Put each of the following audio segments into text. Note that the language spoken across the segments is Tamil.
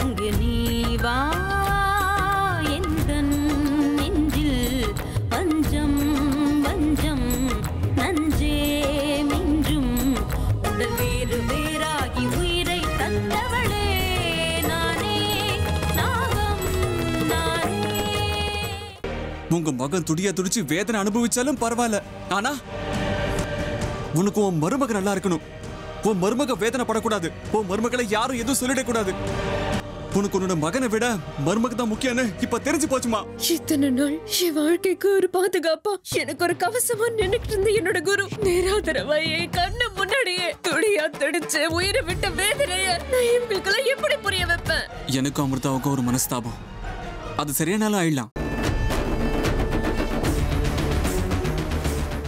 இங்கு நீ வா எந்தன் நெஞ்சில் பஞ்சம் வஞ்சம் நஞ்சே மிஞ்சும் உடல் வேறு வேறாகி உயிரை தந்தவளே நானே நாகம் நானே. உங்க மகன் துடியா துடிச்சு வேதனை அனுபவிச்சாலும் பரவாயில்ல, ஆனா உனக்கு உன் மருமக நல்லா இருக்கணும். உன் மருமக வேதனை படக்கூடாது. உன் மருமகளை யாரும் எதுவும் சொல்லிடக்கூடாது. உனக்கு உன்னோட மகனை விட மருமக தான் முக்கியம்னு இப்ப தெரிஞ்சு போச்சுமா. இத்தனை நாள் என் வாழ்க்கைக்கு ஒரு பாதுகாப்பா எனக்கு ஒரு கவசமா நின்னுட்டு இருந்த என்னோட குரு நேராதரவா என் கண்ணு முன்னாடியே துடியா துடிச்சு உயிரை விட்ட வேதனைய நான் இவங்களுக்கெல்லாம் எப்படி புரிய வைப்பேன்? எனக்கும் அமிர்தாவுக்கும் ஒரு மனஸ்தாபம். அது சரியானாலும் ஆயிடலாம்.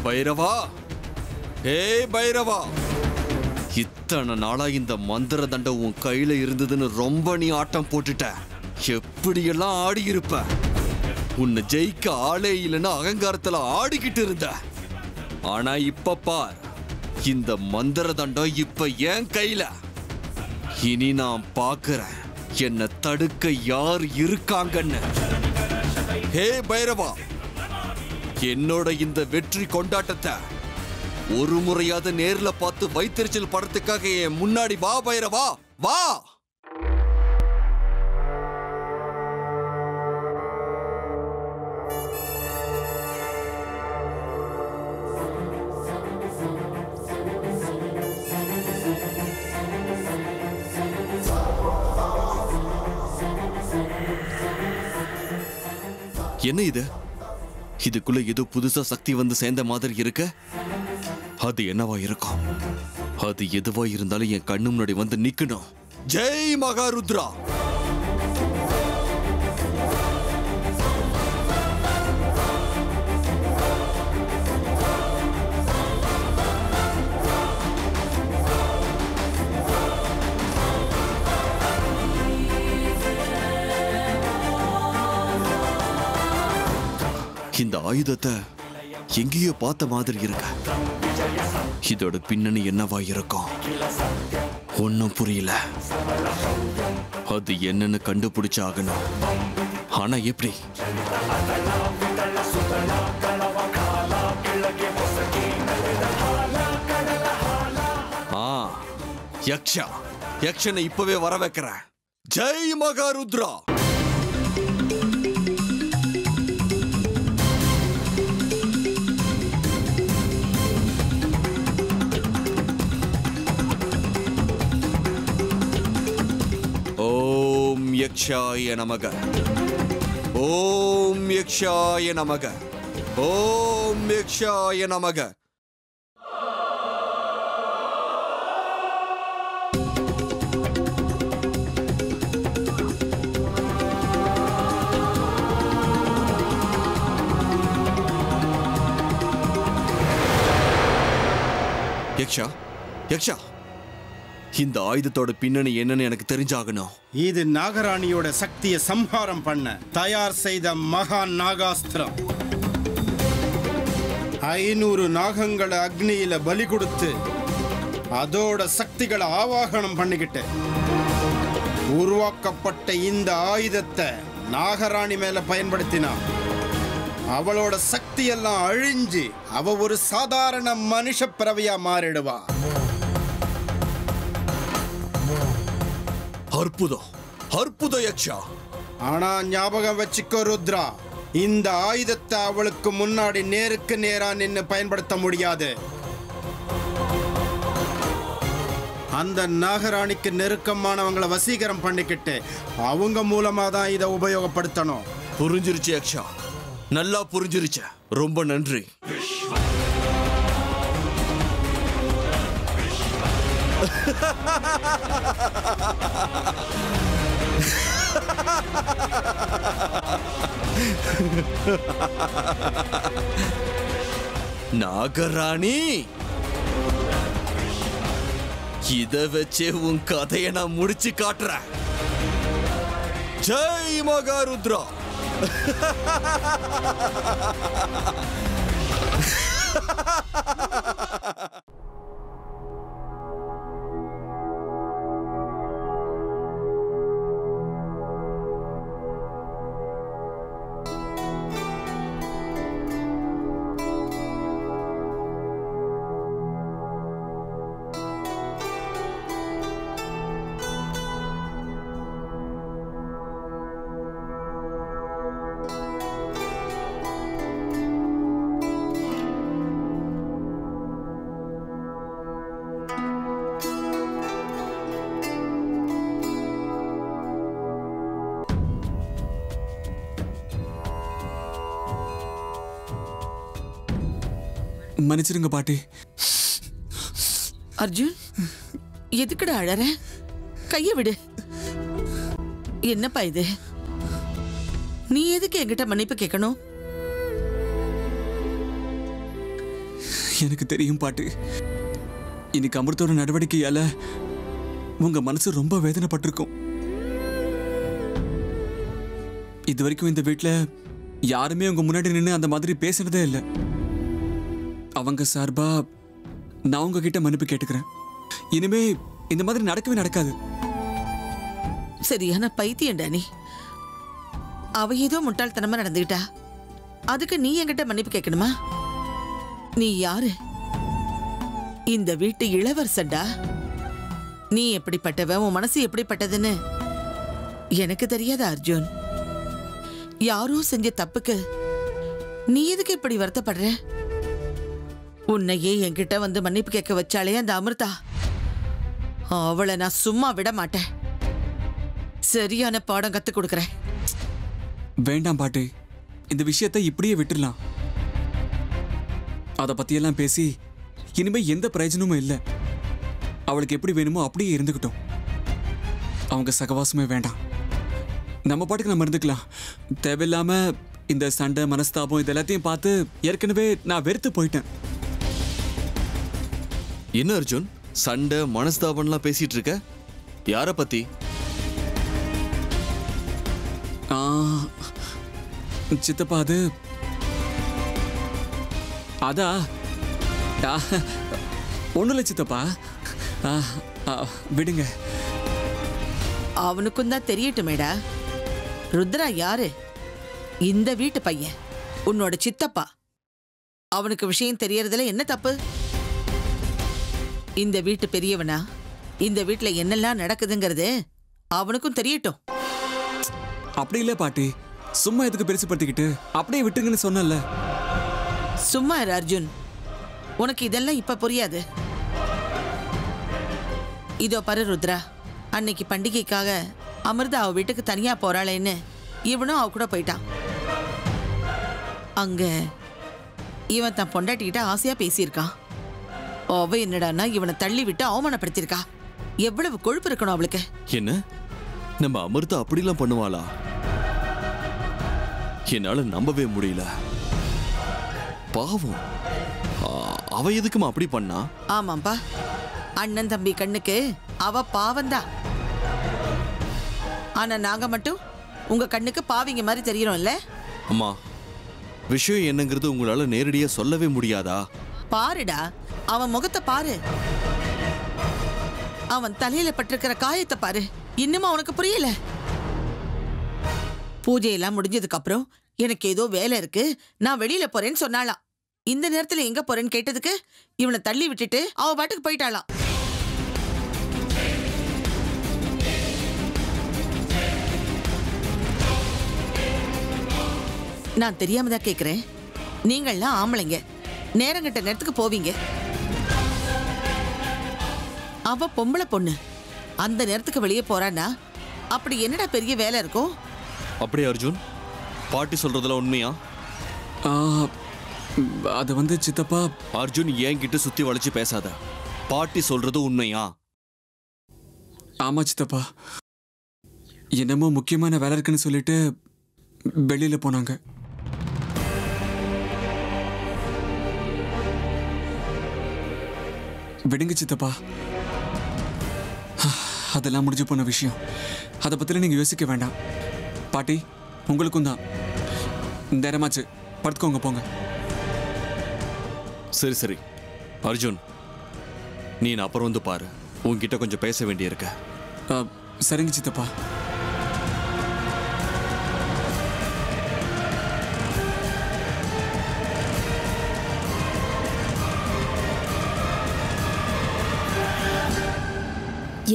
பைரவா, ஏய் பைரவா, இத்தனை நாளா இந்த மந்திர தண்டம் உன் கையில இருந்ததுன்னு ரொம்ப நீ ஆட்டம் போட்டுட்ட. எப்படியெல்லாம் ஆடி இருப்ப. உன்னை ஜெயிக்க ஆளே இல்லைன்னு அகங்காரத்துல ஆடிக்கிட்டு இருந்த. ஆனா இப்ப பார், இந்த மந்திர தண்டம் இப்ப என் கையில. இனி நான் பாக்குறேன் என்னை தடுக்க யார் இருக்காங்கன்னு. ஹே பைரவா, என்னோட இந்த வெற்றி கொண்டாட்டத்தை ஒரு முறையாவது நேர்ல பார்த்து வைத்தறிச்சல் படத்துக்காக என் முன்னாடி வா பைரவா, வா. என்ன இது? இதுக்குள்ள ஏதோ புதுசா சக்தி வந்து சேர்ந்த மாதிரி இருக்கு. அது என்னவா இருக்கும்? அது எதுவா இருந்தாலும் என் கண்ணு முன்னாடி வந்து நிக்கணும். ஜெய் மகாருத்ரா. இந்த ஆயுதத்தை எங்கேயோ பார்த்த மாதிரி இருக்க. இதோட பின்னணி என்னவா இருக்கும்? ஒன்னும் புரியல. அது என்னன்னு கண்டுபிடிச்சு ஆகணும். ஆனா எப்படி? யக்ஷா, யக்ஷனை இப்பவே வர வைக்கிறேன். ஜெய் மகாருத்ரா. ஓம் யக்ஷாய நமக, ஓம் யக்ஷாய நமக, ஓம் யக்ஷாய நமக. யக்ஷா, யக்ஷா, இந்த ஆயுதத்தோட பின்னணி என்னன்னு எனக்கு தெரிஞ்சாகணும். இது நாகராணியோட சக்தியை சம்ஹாரம் பண்ண தயார் செய்த மகா நாகாஸ்திரம். 500 நாகங்களை அக்னியில பலி கொடுத்து அதோட சக்திகளை ஆவாகனம் பண்ணிக்கிட்டு உருவாக்கப்பட்ட இந்த ஆயுதத்தை நாகராணி மேல பயன்படுத்தினா அவளோட சக்தி எல்லாம் அழிஞ்சு அவ ஒரு சாதாரண மனுஷ பிறவியா மாறிடுவா. அற்புதம், அற்புதம் யக்ஷா. ஆனா ஞாபகம் வச்சுக்கோ ருத்ரா, இந்த ஆயுதத்தை அவளுக்கு முன்னாடி நேருக்கு நேரா நின்னு பயன்படுத்த முடியாது. அந்த நாகராணிக்கு நெருக்கமானவங்களை வசீகரம் பண்ணிக்கிட்டு அவங்க மூலமா தான் இதை உபயோகப்படுத்தணும். புரிஞ்சிருச்சு யக்ஷா, நல்லா புரிஞ்சிருச்சு. ரொம்ப நன்றி. நாகராணி, இத வச்சே உன் கதையை நான் முடிச்சு காட்டுறேன். ஜெய் மகாருத்ரா. மன்னிச்சிருங்க பாட்டி. அர்ஜுன், எதுக்குடா அழற? கைய விடு. என்னப்பா இது? நீ எதுக்கு என்கிட்ட மன்னிப்பு கேட்கணும்? எனக்கு தெரியும் பாட்டி. இன்னைக்கு அமிர்தோட நடவடிக்கையால உங்க மனசு ரொம்ப வேதனைப்பட்டிருக்கும். இது வரைக்கும் இந்த வீட்டுல யாருமே உங்க முன்னாடி நின்று அந்த மாதிரி பேசினதே இல்லை. அவங்க சார்பா நான் உங்ககிட்ட மன்னிப்பு கேட்டுக்கிறேன். இனிமே இந்த மாதிரி நடக்கவே நடக்காது. சரியான பைத்தியம்டா நீ. அவ ஏதோ முட்டாள்தனமா நடந்துகிட்டா, அதுக்கு நீ என்கிட்ட மன்னிப்பு கேட்கணுமா? நீ யாரு? இந்த வீட்டு இளவரசன்டா. நீ எப்படிப்பட்டவ, உன் மனசு எப்படிப்பட்டதுன்னு எனக்கு தெரியாதா அர்ஜுன்? யாரோ செஞ்ச தப்புக்கு நீ எதுக்கு இப்படி வருத்தப்படுற? உன்னையே என்கிட்ட வந்து மன்னிப்பு கேட்க வச்சாலே அந்த அமிர்தா, அவளை நான் சும்மா விட மாட்டேன். சரியான பாடம் கத்து கொடுக்கறேன். வேண்டாம் பாட்டி, இந்த விஷயத்தை இப்படியே விட்டுடலாம். அதை பத்தியெல்லாம் பேசி இனிமே எந்த பிரயோஜனமும் இல்லை. அவளுக்கு எப்படி வேணுமோ அப்படியே இருந்துக்கிட்டோம். அவங்க சகவாசமே வேண்டாம். நம்ம பாட்டுக்கு நம்ம இருந்துக்கலாம். தேவையில்லாம இந்த சண்டை, மனஸ்தாபம் இது எல்லாத்தையும் பார்த்து ஏற்கனவே நான் வெறுத்து போயிட்டேன். என்ன அர்ஜுன், சண்டை மனஸ்தாபம்லாம் பேசிட்டு இருக்க? யார பத்தி? சித்தப்பா, அதா ஒண்ணும் இல்லை சித்தப்பா. விடுங்க. அவனுக்கும் தான் தெரியட்டுமேடா. ருத்ரா யாரு? இந்த வீட்டு பையன், உன்னோட சித்தப்பா. அவனுக்கு விஷயம் தெரியறதுல என்ன தப்பு? இந்த வீட்டு பெரியவனா, இந்த வீட்டுல என்னெல்லாம் நடக்குதுங்கிறது அவனுக்கும் தெரியட்டும். அப்படி இல்லை பாட்டி, சும்மா எதுக்கு பெருசுப்படுத்திக்கிட்டு அப்படியே விட்டுங்கன்னு சொன்னல. சும்மா இரு அர்ஜுன், உனக்கு இதெல்லாம் இப்ப புரியாது. இதோ பாரு ருத்ரா, அன்னைக்கு பண்டிகைக்காக அமிர்தா அவ வீட்டுக்கு தனியா போறாளேன்னு இவனும் அவ கூட போயிட்டான். அங்க இவன் தன் பொண்டாட்டிக்கிட்ட ஆசையா பேசியிருக்கான். அவ என்னடான்னா இவனை தள்ளி விட்டு அவமானப்படுத்திருக்கா. எவ்வளவு கொழுப்பு இருக்கணும் அவளுக்கு. என்ன, நம்ம அமிர்தா அப்படிலாம் பண்ணுவாளா? என்னால நம்பவே முடியல. பாவம், அவ எதுக்குமா அப்படி பண்ணா? ஆமாம்பா, அண்ணன் தம்பி கண்ணுக்கு அவ பாவம்தான். ஆனா நாங்க மட்டும் உங்க கண்ணுக்கு பாவிங்க மாதிரி தெரியறோம்ல. அம்மா, விஷயம் என்னங்கிறது உங்களால நேரடியா சொல்லவே முடியாதா? பாருடா, அவன் முகத்தை பாரு, அவன் தலையில பட்டிருக்கிற காயத்தை பாரு. இன்னும் அவனுக்கு புரியல. பூஜையெல்லாம் முடிஞ்சதுக்கு அப்புறம் எனக்கு ஏதோ வேலை இருக்கு, நான் வெளியில போறேன்னு சொன்னாலாம். இந்த நேரத்துல எங்க போறேன்னு கேட்டதுக்கு இவனை தள்ளி விட்டுட்டு அவ பாட்டுக்கு போயிட்டாளாம். நான் தெரியாம தான் கேக்குறேன். நீங்கள்லாம் ஆம்பளைங்க, நேரங்கட்ட நேரத்துக்கு போவீங்க. அவ பொம்பளை பொண்ணு, அந்த நேரத்துக்கு வெளியே போறான்னா அப்படி என்னடா பெரிய வேலை இருக்கும்? அப்படியே அர்ஜுன், பாட்டி சொல்றதுல உண்மையா? அது சித்தப்பா. அர்ஜுன், என்கிட்ட சுத்தி வளைச்சு பேசாத. பாட்டி சொல்றது உண்மையா? ஆமா சித்தப்பா, என்னமோ முக்கியமான வேலை இருக்குன்னு சொல்லிட்டு வெளியில போனாங்க. விடுங்க சித்தப்பா, அதெல்லாம் முடிஞ்சு போன விஷயம். அதை பத்தில நீங்க யோசிக்க வேண்டாம். பாட்டி, உங்களுக்கும் தான். நேரமாச்சு, படுத்துக்கோங்க, போங்க. சரி சரி அர்ஜுன், நீ அப்புறம் வந்து பாரு. உன்கிட்ட கொஞ்சம் பேச வேண்டியிருக்க. சரிங்க சித்தப்பா.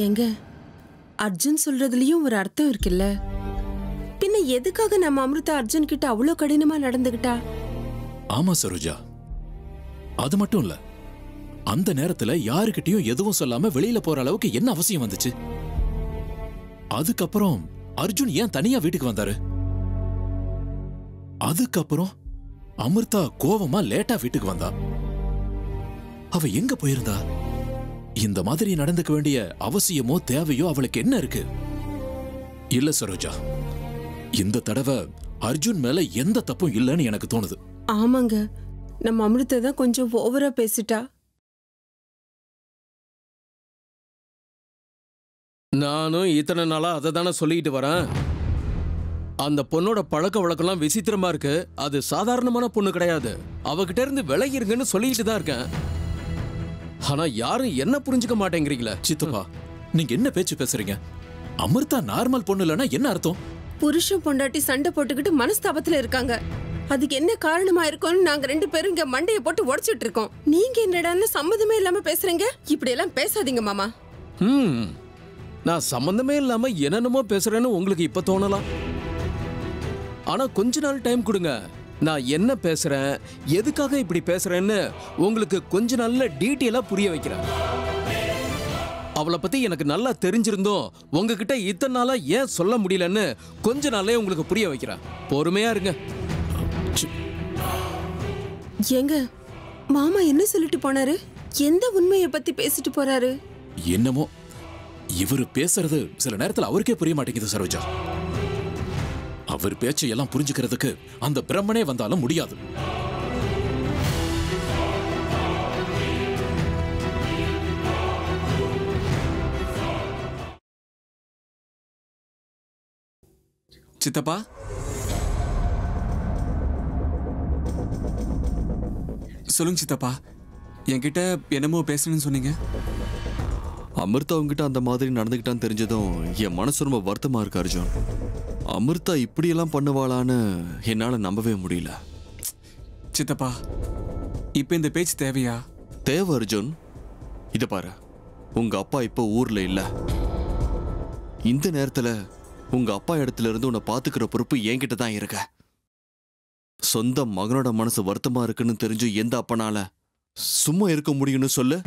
ஏங்க, அர்ஜுன் சொல்றதுலயும் ஒரு அர்த்தம் இருக்குல்ல. பின்ன எதுக்காக நம்ம அமிர்தா அர்ஜுன் கிட்ட அவ்வளோ கடினமா நடந்துகிட்டா? ஆமா சரோஜா, அது மட்டும் இல்ல, அந்த நேரத்துல யாருக்கிட்டையும் எதுவும் சொல்லாம வெளியில போற அளவுக்கு என்ன அவசியம் வந்துச்சு? அதுக்கப்புறம் அர்ஜுன் ஏன் தனியா வீட்டுக்கு வந்தாரு? அதுக்கப்புறம் அமிர்தா கோவமா லேட்டா வீட்டுக்கு வந்தா. அவ எங்க போயிருந்தா? இந்த மாதிரி நடந்துக்க வேண்டிய அவசியமோ தேவையோ அவளுக்கு என்ன இருக்கு? இல்ல சரோஜா, இந்த தடவை அர்ஜுன் மேல எந்த தப்பும் இல்லைன்னு எனக்கு தோணுது. ஆமாங்க, நம்ம அமிர்தா தான் கொஞ்சம் ஓவரா பேசிட்டா. நானும் இத்தனை நாளா அதை தானே சொல்லிட்டு வரேன். அந்த பொண்ணோட பழக்க வழக்கம்லாம் விசித்திரமா இருக்கு. அது சாதாரணமான பொண்ணு கிடையாது. அவகிட்ட இருந்து விலகிருங்கன்னு சொல்லிட்டு தான் இருக்கேன். ஆனா யாரும் என்ன புரிஞ்சுக்க மாட்டேங்கிறீங்களே. சித்தப்பா, நீங்க என்ன பேச்சு பேசுறீங்க? அமிர்தா நார்மல் பொண்ணு இல்லைன்னா என்ன அர்த்தம்? புருஷன் பொண்டாட்டி சண்டை போட்டுக்கிட்டு மனஸ்தாபத்துல இருக்காங்க. அதுக்கு என்ன காரணமா இருக்கும்னு நாங்க 2 பேரும் இங்க மண்டையை போட்டு உடைச்சிட்டு இருக்கோம். நீங்க என்னடான்னு சம்மந்தமே இல்லாம பேசுறீங்க. இப்படி எல்லாம் பேசாதீங்க மாமா. நான் சம்பந்தமே இல்லாம என்னென்னமோ பேசுறேன்னு உங்களுக்கு இப்ப தோணலாம். ஆனா கொஞ்ச நாள் டைம் கொடுங்க. நான் என்ன பேசுறேன், எதுக்காக இப்படி பேசுறேன்னு உங்களுக்கு கொஞ்ச நாள்ல டீட்டெயிலா புரிய வைக்கிறேன். அவளை பத்தி எனக்கு நல்லா தெரிஞ்சிருந்தோம் உங்ககிட்ட இத்தனை நாளா ஏன் சொல்ல முடியலன்னு கொஞ்ச நாளே உங்களுக்கு புரிய வைக்கிறேன். பொறுமையா இருங்க. ஏங்க, மாமா என்ன சொல்லிட்டு போனாரு? எந்த உண்மையை பத்தி பேசிட்டு போறாரு? என்னமோ இவரு பேசுறது சில நேரத்துல அவருக்கே புரிய மாட்டேங்குது சரோஜா. அவர் பேச்சை எல்லாம் புரிஞ்சுக்கிறதுக்கு அந்த பிரம்மனே வந்தாலும் முடியாது. சித்தப்பா, சொல்லுங்க சித்தப்பா. என்கிட்ட என்னமோ பேசணும்னு சொன்னீங்க. அமிர்தா உங்ககிட்ட அந்த மாதிரி நடந்துக்கிட்டான்னு தெரிஞ்சதும் என் மனசு ரொம்ப வருத்தமா இருக்கு அர்ஜுன். அமிர்தா இப்படியெல்லாம் பண்ணுவாளான்னு என்னால நம்பவே முடியல. சித்தப்பா, இப்ப இந்த பேச்சு தேவையா? தேவை அர்ஜுன். இத பாரு, உங்க அப்பா இப்ப ஊர்ல இல்ல. இந்த நேரத்துல உங்க அப்பா இடத்துல இருந்து உன்னை பாத்துக்கிற பொறுப்பு என்கிட்ட தான் இருக்க. சொந்த மகனோட மனசு வருத்தமா இருக்குன்னு தெரிஞ்சு எந்த அப்பனால சும்மா இருக்க முடியும்னு சொல்லு.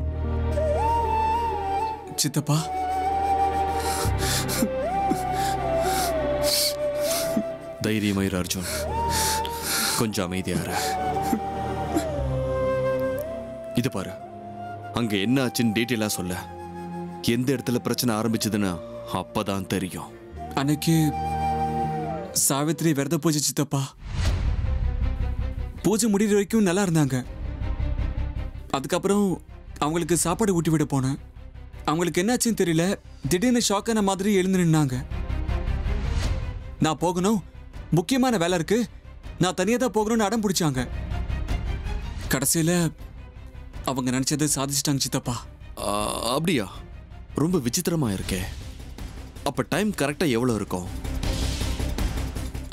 சித்தப்பா, தைரியமாயிரு அர்ஜுன். கொஞ்சம் அமைதியாரு. இது பாரு, அங்க என்ன ஆச்சுன்னு டீட்டெயிலா சொல்ல. எந்த இடத்துல பிரச்சனை ஆரம்பிச்சதுன்னு அப்பதான் தெரியும். அன்னைக்கு சாவித்திரி விரத பூஜை சித்தப்பா. பூஜை முடிகிற வரைக்கும் நல்லா இருந்தாங்க. அதுக்கப்புறம் அவங்களுக்கு சாப்பாடு ஊட்டி விட போனேன். அவங்களுக்கு என்னாச்சுன்னு தெரியல, திடீர்னு ஷாக்கான மாதிரி எழுந்து நின்னாங்க. நான் போகணும், முக்கியமான வேலை இருக்கு, நான் தனியாக தான் போகணும்னு அடம் பிடிச்சாங்க. கடைசியில் அவங்க நினைச்சதை சாதிச்சிட்டாங்க சித்தப்பா. அப்படியா? ரொம்ப விசித்திரமா இருக்கே. அப்ப டைம் கரெக்டா எவ்வளவு இருக்கும்?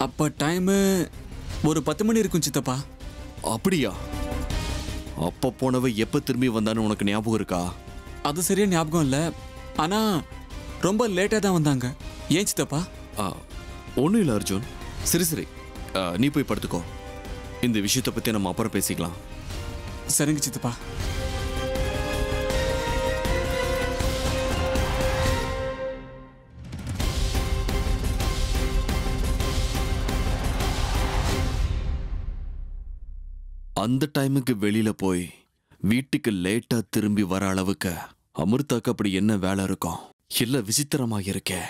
அப்ப டைம் ஒரு 10 மணி இருக்கும் சித்தப்பா. அப்படியா? அப்ப போனவ எப்ப திரும்பி வந்தான்னு உனக்கு ஞாபகம் இருக்கா? அது சரியா ஞாபகம் இல்லை, ஆனா ரொம்ப லேட்டாக தான் வந்தாங்க. ஏன் சித்தப்பா? ஒன்றும் இல்லை அர்ஜுன். சரி சரி, நீ போய் படுத்துக்கோ. இந்த விஷயத்தை பற்றி நம்ம அப்புறம் பேசிக்கலாம். சரிங்க சித்தப்பா. அந்த டைமுக்கு வெளியில போய் வீட்டுக்கு லேட்டா திரும்பி வர அளவுக்கு அமிர்தாக்கு அப்படி என்ன வேலை இருக்கும்? இல்ல விசித்திரமா இருக்கே.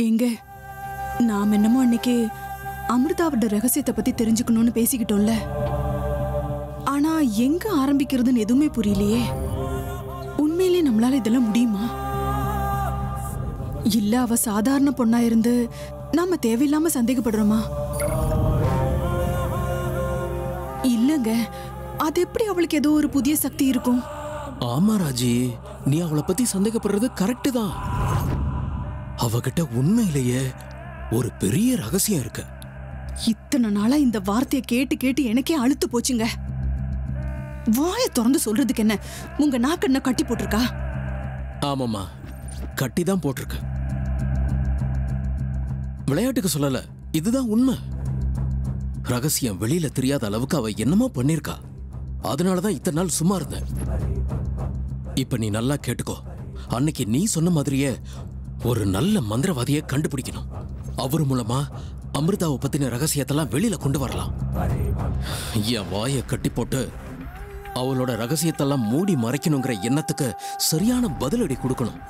எங்க நாம் என்னமோ அன்னைக்கு அமிர்தாவோட ரகசியத்தை பத்தி தெரிஞ்சுக்கணும்னு பேசிக்கிட்டோம்ல, ஆனா எங்க ஆரம்பிக்கிறதுன்னு எதுவுமே புரியலையே. உண்மையிலே நம்மளால இதெல்லாம் முடியுமா? இல்ல அவ சாதாரண பொண்ணா இருந்து நாம தேவையில்லாம சந்தேகப்படுறோமா? இல்லங்க, அது எப்படி அவளுக்கு ஏதோ ஒரு புதிய சக்தி இருக்கும்? ஆமா ராஜி, நீ அவளை பத்தி சந்தேகப்படுறது கரெக்டு தான். அவகிட்ட உண்மையிலேயே ஒரு பெரிய ரகசியம் இருக்கு. இத்தனை நாளா இந்த வார்த்தையை கேட்டு கேட்டு எனக்கே அழுத்து போச்சுங்க. வாயை திறந்து சொல்றதுக்கு என்ன? உங்க நாக்கு என்ன கட்டி போட்டிருக்கா? ஆமாம்மா, கட்டி தான் போட்டிருக்கு. விளையாட்டுக்கு சொல்லல, இதுதான் உண்மை. ரகசியம் வெளியில தெரியாத அளவுக்கு அவ என்னமோ பண்ணிருக்கா. அதனாலதான் இத்தனை நாள் சும்மா இருந்தேன். இப்ப நீ நல்லா கேட்டுக்கோ. அன்னைக்கு நீ சொன்ன மாதிரியே ஒரு நல்ல மந்திரவாதியை கண்டுபிடிக்கணும். அவர் மூலமா அமிர்தாவை பத்தின ரகசியத்தெல்லாம் வெளியில கொண்டு வரலாம். என் வாயை கட்டி போட்டு அவளோட ரகசியத்தெல்லாம் மூடி மறைக்கணுங்கிற எண்ணத்துக்கு சரியான பதிலடி கொடுக்கணும்.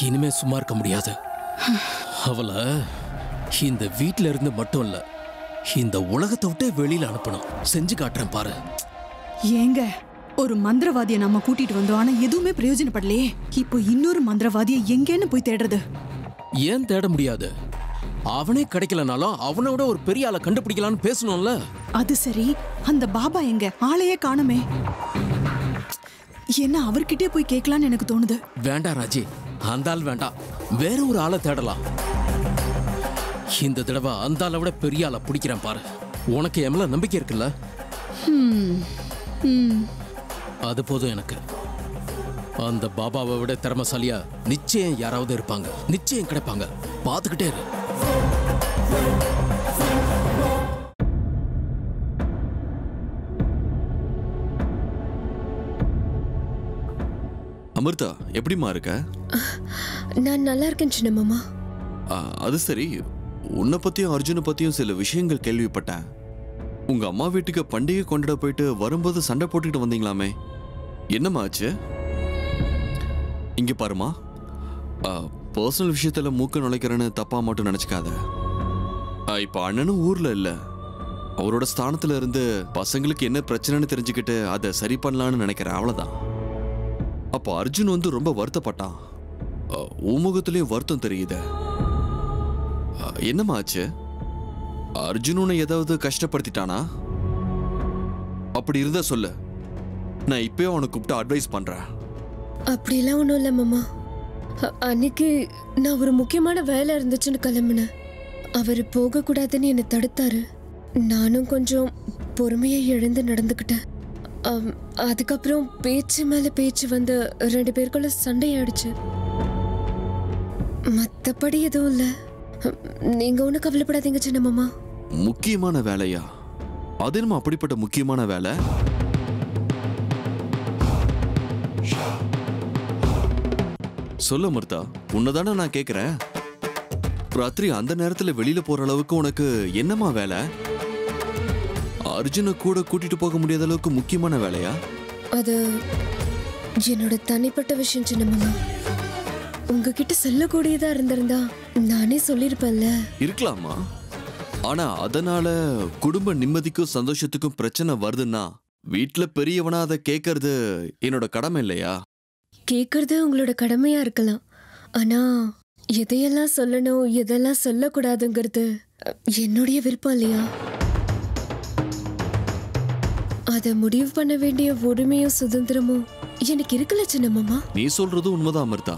இனிமே சும்மா இருக்க முடியாது. அவளை இந்த வீட்டில இருந்து மட்டும் இல்ல, இந்த உலகத்தை விட்டு வெளியில அனுப்பணும். செஞ்சு காட்டுறேன் பாரு. ஏங்க, ஒரு மந்திரவாதியை நம்ம கூட்டிட்டு வந்தோம், ஆனா எதுவுமே பிரயோஜனப்படலையே. இப்போ இன்னொரு மந்திரவாதியை எங்கேன்னு போய் தேடுறது? ஏன் தேட முடியாது? அவனே கிடைக்கலனாலும் அவனோட ஒரு பெரிய ஆளை கண்டுபிடிக்கலான்னு பேசணும்ல. அது சரி, அந்த பாபா எங்க? ஆளையே காணுமே. என்ன அவர்கிட்டே போய் கேட்கலான்னு எனக்கு தோணுது. வேண்டாம் ராஜி, அந்த ஆள் வேண்டாம். வேற ஒரு ஆளை தேடலாம். இந்த தடவை அந்த ஆளை விட பெரிய ஆளை பிடிக்கிறேன் பாரு. உனக்கு என் மேல நம்பிக்கை இருக்குல்ல? அது போதும் எனக்கு. அந்த பாபாவை விட திறமசாலியா நிச்சயம் யாராவது இருப்பாங்க. நிச்சயம் கிடைப்பாங்க. பார்த்துக்கிட்டே இரு. அமிர்தா, எப்படிமா இருக்க? நான் நல்லா இருக்கேன் சின்ன மாமா. அது சரி, உன்னை பத்தியும் அர்ஜுனை பத்தியும் சில விஷயங்கள் கேள்விப்பட்டேன். உங்க அம்மா வீட்டுக்கு பண்டிகை கொண்டாட போயிட்டு வரும்போது சண்டை போட்டுக்கிட்டு வந்தீங்களாமே, என்னம்மா ஆச்சு? இங்க பாருமா, பர்சனல் விஷயத்துல மூக்க நுழைக்கிறேன்னு தப்பா மட்டும் நினைச்சுக்காத. இப்ப அண்ணனும் ஊர்ல இல்ல. அவரோட ஸ்தானத்துல இருந்து பசங்களுக்கு என்ன பிரச்சனைன்னு தெரிஞ்சுக்கிட்டு அதை சரி பண்ணலான்னு நினைக்கிறேன், அவ்வளவுதான். அப்போ அர்ஜுன் வந்து ரொம்ப வருத்தப்பட்டான். உமுகத்திலேயும் வருத்தம் தெரியுது. என்னம்மா ஆச்சு? அர்ஜுன் உன்னை ஏதாவது கஷ்டப்படுத்திட்டானா? அப்படி இருந்தா சொல்லு, நான் இப்பயே அவனை கூப்பிட்டு அட்வைஸ் பண்றேன். அப்படிலாம் ஒன்றும் இல்லை மாமா. அன்னைக்கு நான் ஒரு முக்கியமான வேலை இருந்துச்சுன்னு கிளம்புனேன். அவர் போகக்கூடாதுன்னு என்னை தடுத்தாரு. நானும் கொஞ்சம் பொறுமையை இழந்து நடந்துக்கிட்டேன். அதுக்கப்புறம் பேச்சு மேல பேச்சு வந்து 2 பேருக்குள்ள சண்டையாயிடுச்சு. மத்தபடி எதுவும் இல்லை. நீங்க ஒன்றும் கவலைப்படாதீங்க சின்ன மாமா. முக்கியமான வேலையா? அது என்னமா அப்படிப்பட்ட முக்கியமான வேலை? சொல்ல அமிர்தா, உன்னதானே நான் கேக்குறேன். ராத்திரி அந்த நேரத்துல வெளியில போற அளவுக்கு உனக்கு என்னமா வேலை? அர்ஜுனை கூட கூட்டிட்டு போக முடியாத அளவுக்கு முக்கியமான வேலையா? அது என்னோட தனிப்பட்ட விஷயம் சின்ன மாமா. உங்ககிட்ட சொல்லக்கூடியதா இருந்திருந்தா நானே சொல்லிருப்பேன்ல. இருக்கலாமா? ஆனா அதனால குடும்ப நிம்மதிக்கும் சந்தோஷத்துக்கும் பிரச்சனை வருதுன்னா வீட்டுல பெரியவனா அதை கேட்கறது என்னோட கடமை இல்லையா? கேட்கறது உங்களோட கடமையா இருக்கலாம். ஆனா எதையெல்லாம் சொல்லணும் எதெல்லாம் சொல்லக்கூடாதுங்கிறது என்னுடைய விருப்பம் இல்லையா? அதை முடிவு பண்ண வேண்டிய உரிமையும் சுதந்திரமும் எனக்கு இருக்கல சின்ன மாமா. நீ சொல்றது உண்மைதான் அமிர்தா.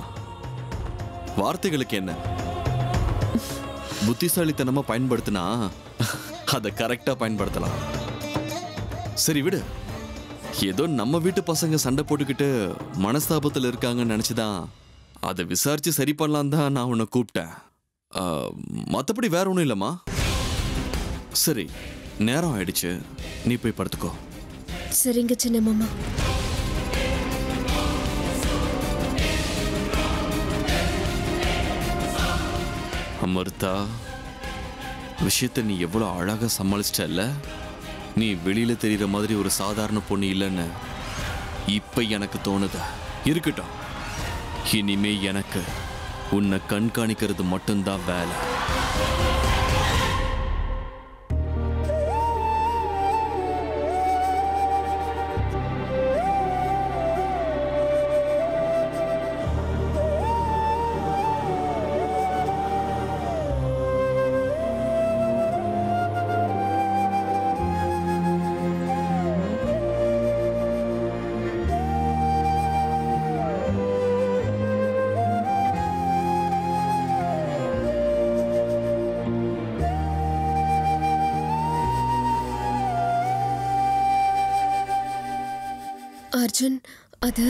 வார்த்தைகளுக்கு என்ன? புத்திசாலித்தனமா பயன்படுத்தினா அதை கரெக்டா பயன்படுத்தலாம். சரி விடு. ஏதோ நம்ம வீட்டு பசங்க சண்டை போட்டுக்கிட்டு மனஸ்தாபத்தில் இருக்காங்கன்னு நினைச்சுதான் அதை விசாரிச்சு சரி பண்ணலாம் தான் நான் உன்னை கூப்பிட்டேன். மற்றபடி வேற ஒன்றும் இல்லைம்மா. சரி, நேரம் ஆயிடுச்சு, நீ போய் படுத்துக்கோ. சரிங்க சின்ன மாமா. அமிர்தா, விஷயத்தை நீ எவ்வளோ அழகாக சமாளிச்சிட்டல்ல. நீ வெளியில தெரியுற மாதிரி ஒரு சாதாரண பொண்ணு இல்லைன்னு இப்ப எனக்கு தோணுது. இருக்கட்டும், இனிமே எனக்கு உன்னை கண்காணிக்கிறது மட்டும்தான் வேலை. அர்ஜுன் அது